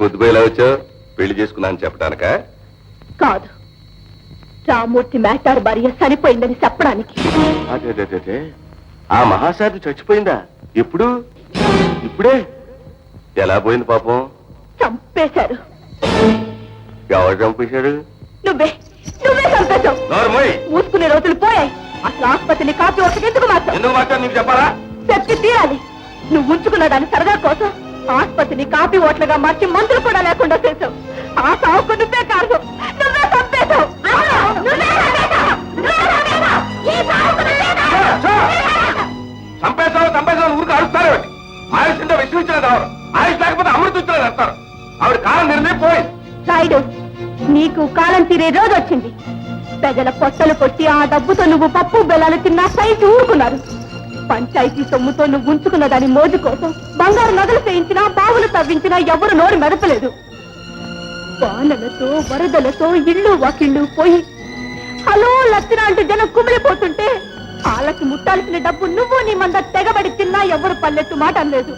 పొద్దుపోయేలా వచ్చావు? పెళ్లి చేసుకున్నాను చెప్పడానిక? కాదు, రామూర్తి మేటార్ భార్య చనిపోయిందని చెప్పడానికి. అదే ఆ మహాసాధి చచ్చిపోయిందా? ఎప్పుడు? ఇప్పుడే? ఎలా పోయింది పాపం? చంపేశారు. ఎవరు చంపేశాడు? నువ్వే చంపేశావు. మూసుకునే రోజులు పోయాయి. అసలు ఆసుపత్రిని కాపీ ఒకటి ఎందుకు మార్చావు? నీకు చెప్పాలా? చెప్పి తీరాలి. నువ్వు ఉంచుకున్న దాని సరదా కోసం ఆసుపత్రిని కాపీ ఓట్లుగా మార్చి మందులు కూడా లేకుండా చేశావు. ఆ సావుకు నువ్వే కాదు, నువ్వే చంపేశావు. చంపేశావు ఊరికి అడుగుతారు. ఆయుష్ అంటే విషయం ఇచ్చినది ఎవరు? ఆయుష్ లేకపోతే అమృతం ఇచ్చినది అంటారు. ఆవిడ కాలం నిర్ణయం పోయింది. రాయుడు, నీకు కాలం తీరే రోజు వచ్చింది. ప్రజల పొట్టలు కొట్టి ఆ డబ్బుతో నువ్వు పప్పు బెల్లాలు తిన్నా సైకి ఊరుకున్నారు. పంచాయతీ సొమ్ముతో నువ్వు ఉంచుకున్న దాని మోజు కోసం బంగారు నగలు చేయించినా, బావులు తవ్వించినా ఎవరు నోరు మెదపలేదు. వానలతో వరదలతో ఇళ్ళు వాకిళ్ళు పోయి హలో లచ్చినా అంటూ జనం కుమిలిపోతుంటే వాళ్ళకి ముట్టాల్సిన డబ్బు నువ్వు నీ మంద తెగబడి తిన్నా ఎవరు పల్లెత్తు మాట అనలేదు.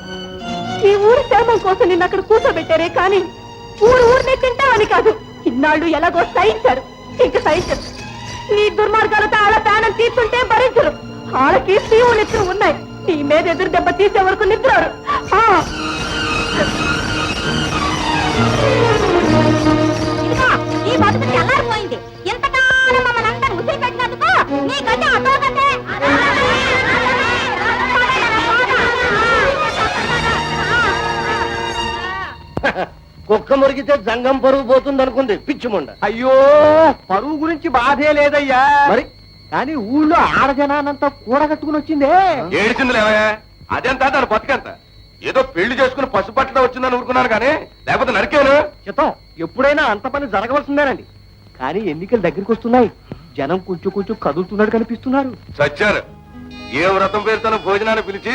ఈ ఊరి క్షేమం కోసం నిన్ను అక్కడ కూర్చోబెట్టారే కానీ ఊరినే తింటావని కాదు. ఇన్నాళ్ళు ఎలాగో సహించారు, ఇంక సహించరు. నీ దుర్మార్గాలతో ఆళ్ళ ప్రాణం తీస్తుంటే భరించరు. వాళ్ళకి తీవులెత్తు ఉన్నాయి. నీ మీద ఎదురు దెబ్బ తీసే వరకు నిద్రారు. ఈ బతుకు చల్లారిపోయింది. ఎంతకాలం మమ్మల్ని అందరూ ముసిరి పెట్టినందుకు నీ గజ అటోగతే. కుక్క మురిగితే జంగం పరుగు పోతుంది అనుకుంది పిచ్చిముండ. అయ్యో, పరువు గురించి బాధే లేదయ్యా. మరి కానీ ఊళ్ళో ఆడజనానంతా కూడగట్టుకుని వచ్చిందే. ఏడిచిందిలేవయ్యా, అదెంత దాని బతికెంత? ఏదో పెళ్లి చేసుకుని పసుపట్ల వచ్చిందని ఊరుకున్నాను కానీ లేకపోతే నరికేను. చిత్తం, ఎప్పుడైనా అంత పని జరగవలసిందేనండి. కానీ ఎన్నికలు దగ్గరికి వస్తున్నాయి. జనం కొంచెం కదులుతున్నాడు కనిపిస్తున్నారు. చచ్చారు. ఏ వ్రతం పేరుతో భోజనాన్ని పిలిచి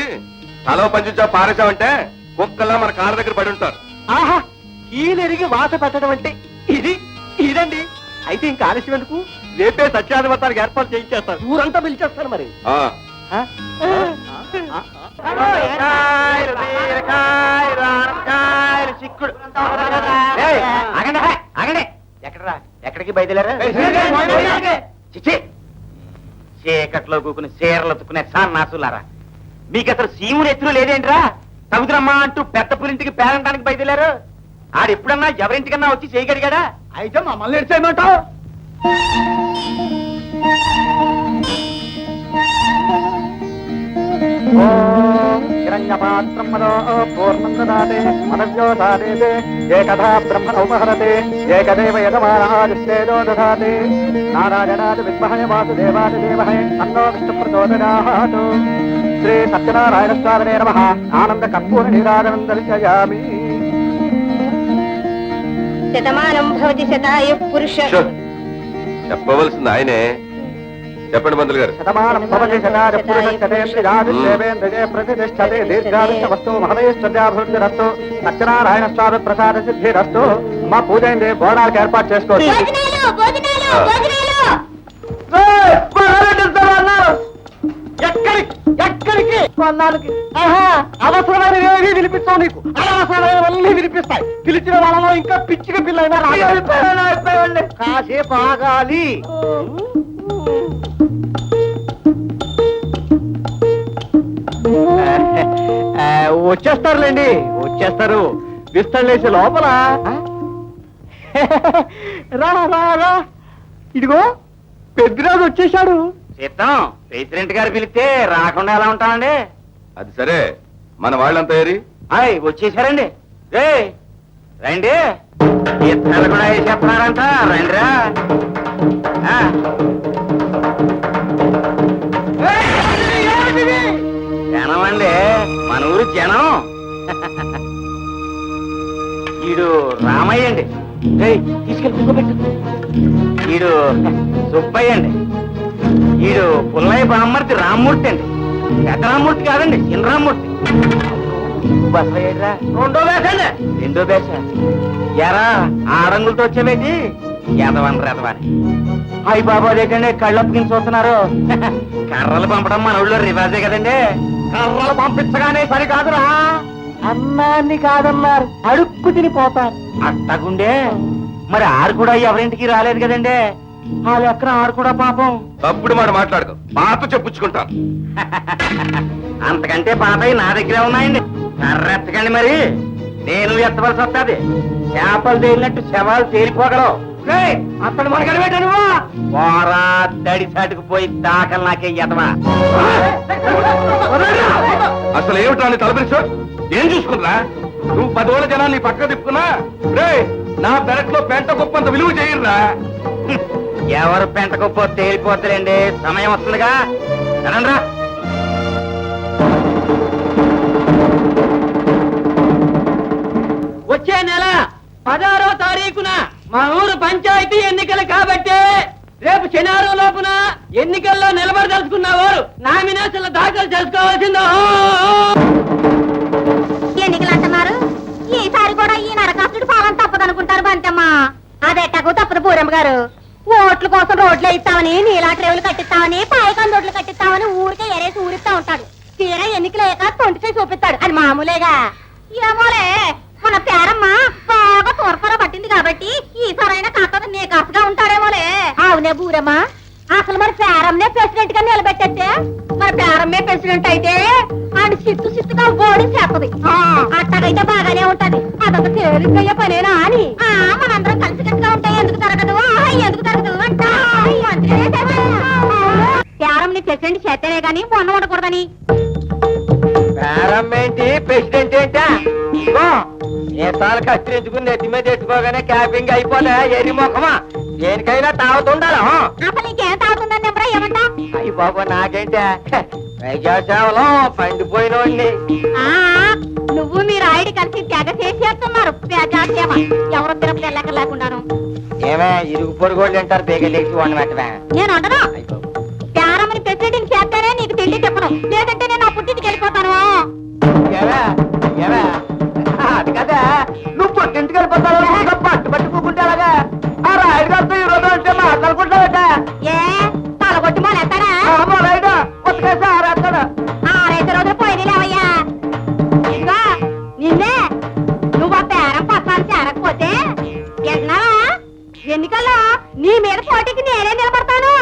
తలో పంచుచా పారేశామంటే కుక్కల్లా మన కాళ్ళ దగ్గర పడి ఉంటారు. ఆహా, కీలెరిగి వాత పెట్టడం అంటే ఇదండి. అయితే ఇంకా ఆలస్యం ఎందుకు? రేపే సత్యాధిపతానికి ఏర్పాటు చేయించేస్తారు. ఊరంతా పిలిచేస్తారు. మరి ఎక్కడికి బయలుదేరా? చీకట్లో కూకుని చీరలు తుక్కునే సన్నాసులారా, మీకు అసలు సీముడు ఎత్తులు లేదేంట్రా? సముద్రమ్మా అంటూ పెద్ద పులింటికి పేరంటానికి బయలుదేరారు. ఆడెప్పుడన్నా ఎవరింటికన్నా వచ్చి చేయగలిగాడా? అయితే మమ్మల్ని ఎడిచేయమంటావు? హిరణ్యపాత్రం మదో పూర్ణం దదాతే మనవ్యోధాతే ఏకథా బ్రహ్మణోపహరతే ఏకదేవ యజమానో దదాతే నారాయణాది విద్మహే వాసుదేవాది ధీమహి తన్నో విష్ణు ప్రచోదయాత్. శ్రీ సత్యనారాయణ స్వామినే నమః. ఆనంద కర్పూర నీరాజనం దర్శయామి. శతమానం భవతి శతాయు పురుష. చెప్పవలసింది ఆయనే. చెప్పండి మంత్రులు గారు. శతమానం భవతి శతాయు పురుషేంద్రియ ప్రతిష్టతే దీర్ఘాయుష్య వస్తు మహదేశ్వర్యాభివృద్ధిరస్తు. సత్యనారాయణ స్వామి ప్రసాద సిద్ధిరస్తు. మా పూజ అయింది, భోజనాలకు ఏర్పాటు చేసుకోండి. ఎక్కడికి కొన్నాళ్ళకి? అవసరమైనవి వినిపిస్తావు. నీకు అనవసరమైనవన్నీ వినిపిస్తాయి. పిలిచిన వాళ్ళలో ఇంకా పిచ్చిక పిల్లైనా కాసేపు ఆగాలి. వచ్చేస్తారులేండి, వచ్చేస్తారు. విస్తళ్ళేసే లోపల రా రా రా. ఇదిగో పెద్దరాజు వచ్చేశాడు. చిత్తం, ప్రెసిడెంట్ గారు పిలిస్తే రాకుండా ఎలా ఉంటానండి? అది సరే, మన వాళ్ళంతా ఏరి? వచ్చేసారండి. రండి, ఇత్తనాలు కూడా వేసేస్తున్నారంట. రండిరా. జనం అండి, మన ఊరు జనం. ఈడు రామయ్య అండి. తీసుకెళ్ళి కూకోబెట్టు. ఈడు సుబ్బయ్య అండి. ఈడు పుల్లయ్య బామ్మర్తి రామ్మూర్తి అండి. పెద్ద రామ్మూర్తి కాదండి, చిన్న రామ్మూర్తి. రెండో బేసండి. రెండో బేస ఎరా ఆడంగులతో వచ్చేవేటి? ఎదవని రెదవని. అయ్యి బాబా అదేంటండి కళ్ళొప్పుకిని చూస్తున్నారు. కర్రలు పంపడం మన ఊళ్ళో రివాజే కదండి. కర్రలు పంపించగానే సరికాదురా, అన్నాన్ని కాదన్నారు, అడుక్కు తినిపోతారు. అట్టగుండే మరి ఆరు కూడా ఎవరింటికి రాలేదు కదండి. ఆ లెక్కన ఆరు కూడా పాపం. తప్పుడు మాట మాట్లాడదు, పాత చెప్పుచ్చుకుంటాను. అంతకంటే పాతవి నా దగ్గరే ఉన్నాయండి. కర్రెత్తకండి మరి, నేను ఎత్తవలసి వస్తుంది. చేపలు తేలినట్టు శవాలు తేలిపోగలవు. అతను మనకని పెట్టాను. పోరా దడి చాటుకు పోయి దాకలు నాకే ఎదవా. అసలు ఏమిటా నీ తలపిరిచో? ఏం చూసుకున్నా? నువ్వు 10 ఏళ్ల జనాన్ని పక్క తిప్పుకున్నా రే, నా పెరట్లో పెంట గొప్పంత విలువ చేయరురా. ఎవరు పెంట గొప్ప తేలిపోతారండి, సమయం వస్తుందిగా. రా వచ్చే నెల 16వ తారీఖున మా ఊరు పంచాయతీ ఎన్నికలు కాబట్టి రేపు శనివారం లోపున ఎన్నికల్లో నిలబడదలుచుకున్న వారు నామినేషన్లు దాఖలు చేసుకోవాల్సిందో. ఎన్నికలు అంటున్నారు, ఈసారి కూడా ఈ నరకాసుడు పాలన తప్పదనుకుంటారు బంతమ్మా. అదెట్టకు తప్పదు పూరమ్మ గారు. ఓట్ల కోసం రోడ్లు వేయిస్తామని, నీలాటి రేవులు కట్టిస్తామని, పాయకాన్ రోడ్లు కట్టిస్తామని ఊరికే ఎరేసి ఊరిస్తా ఉంటాడు. తీరా ఎన్నికలు అయ్యాక తొంటికై చూపిస్తాడు. అది మామూలేగా. ఏమోలే, మన పేరమ్మ బాగా తోర్పర పట్టింది కాబట్టి ఈసారైనా కాస్త నీ కాసుగా ఉంటాడేమోలే. అవునే బూరమ్మ, అసలు మన పేరమ్మనే ప్రెసిడెంట్ గా నిలబెట్టేస్తే మన పేరమ్మే ప్రెసిడెంట్ అయితే ఆడి సిత్తుగా ఓడి చేస్తది. అట్టగైతే బాగానే ఉంటది. అదొక తేలికయ్యే పనేనా అని మనందరం కలిసికట్టుగా ఉంటే ఎందుకు తరగదు, ఎందుకు తరగదు అంట. పేరమ్మని ప్రెసిడెంట్ చేస్తేనే గాని మొన్న ఉండకూడదని. ఏంటి ప్రెసిడెంట్ ఏంటా? నేతాలు కత్తిరించుకుని నెత్తి మీద ఎట్టుకోగానే క్యాపింగ్ అయిపోలే ఎరి ముఖమా. దేనికైనా తాగుతుండాలి. అసలు నీకేం తాగుతుందని ఎవరా ఏమంటా? అయ్యి బాబు నాకేంటే ప్రజాసేవలో పండిపోయినోండి. నువ్వు మీ రాయుడి కలిసి తెగ చేసేస్తున్నారు ప్రజాసేవ. ఎవరు తిరుపతి వెళ్ళక లేకుండాను. ఏమే ఇరుగు పొరుగోళ్ళు అంటారు బేగలేసి వండి పెట్టవా? నేను అంటను, పేరమ్మని ప్రెసిడెంట్ చేస్తానే నీకు తిండి చెప్పను, లేదంటే నేను నా పుట్టింటికి వెళ్ళిపోతాను. అది కదా, నువ్వు పుట్టింటికి వెళ్ళిపోతావు. పట్టు పట్టుకుంటే అలాగా ఆ రాయుడు గారితో ఈ రోజు అంటే మాట్లాడుకుంటావట. ఏ తలగొట్టి మొలేస్తాడా? రాయుడు ఉతకేసి ఆరేస్తాడు. 6 రోజులు పోయిన లేవయ్యా. ఇదిగో నిన్నే, నువ్వు ఆ పేరం పత్రాలు చేరకపోతే ఎన్నావా ఎన్నికల్లో నీ మీద పోటీకి నేనే నిలబడతాను.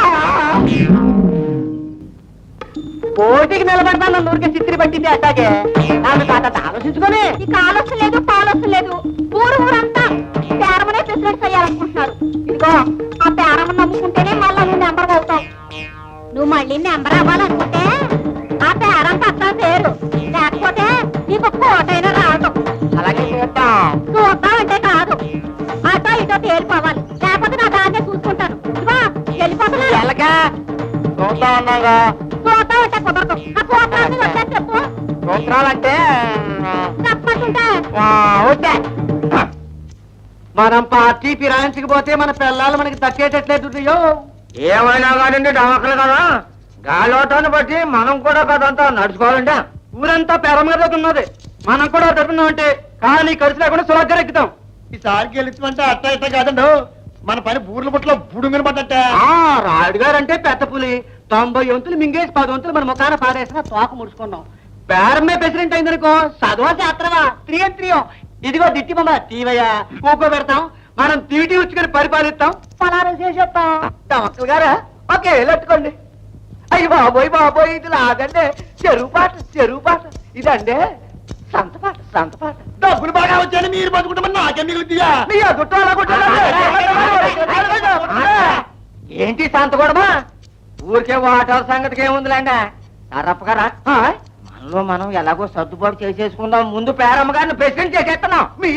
పోటీకి నిలబడతాను ఊరికి చిత్రి పట్టింది అట్టాగే. నాకు కాస్త ఆలోచించుకొని. ఇక ఆలోచన లేదు, పాలోచన లేదు. ఊరంతా పేరమనే ప్రెసిడెంట్ అయ్యాలనుకుంటున్నారు. ఇదిగో ఆ పేరమ్మ నమ్ముకుంటేనే మళ్ళా నువ్వు నెంబర్ అవుతావు. నువ్వు మళ్ళీ నెంబర్ అవ్వాలనుకుంటే ఆ పేరం పత్రం పేరు, లేకపోతే నీకు కోటైనా రాదు. అలాగే చూద్దాం. చూద్దామంటే కాదు, అటో ఇటో తేలిపోవాలి. లేకపోతే నా దాన్నే చూసుకుంటాను. ఇదిగో వెళ్ళిపోతున్నా. ఎలాగా చూద్దాం అన్నాగా. చూద్దామంటే కుదరదు. ఆ కోటాన్ని వచ్చా చెప్పు. సూత్రాలంటే తప్పకుంటా వద్దే. మనం పార్టీ ఫిరాయించకపోతే మన పిల్లలు మనకి దక్కేటట్లేదు. ఏమైనా కాదండి డమకలు కదా, గాలోటాన్ని బట్టి మనం కూడా కదంతా నడుచుకోవాలంటే. ఊరంతా పెరమగద ఉన్నది, మనం కూడా తప్పున్నామంటే కానీ ఖర్చు లేకుండా సులభంగా ఎక్కుతాం. ఈసారి గెలుచుమంటే అట్ట ఇట్ట కాదండు, మన పని బూర్ల బుట్టలో బుడుంగని పడ్డట్ట. రాయుడు గారు అంటే పెద్ద పులి. 90 వంతులు మింగేసి 10 వంతులు మన ముఖాన పారేసిన తోక ముడుచుకున్నాం. పేరమ్మే ప్రెసిడెంట్ అయిందనుకో, చదువా శాస్త్రమా త్రియం. ఇదిగో దిట్టి బొమ్మ తీవయ్యా, ఊప పెడతాం. మనం తీటి ఉచ్చుకొని పరిపాలిస్తాం, పలారం చేసేస్తాం. డమక్కలు గారా ఓకే వెళ్ళట్టుకోండి. అయ్యి బాబోయ్ ఇది లాగండి. చెరువు పాట ఇదండి సంత పాట. డబ్బులు బాగా వచ్చాయని మీరు బతుకుంటామని నాకేం మిగులుతుందా? ఏంటి సంత కూడా ఊరికే వాటర్ సంగతికి ఏముందిలేండి. సరప్పగారా మనలో మనం ఎలాగో సర్దుబాటు చేసేసుకుందాం. ముందు పేరమ్మ గారిని ప్రెసిడెంట్ చేసేస్తున్నాం. మీ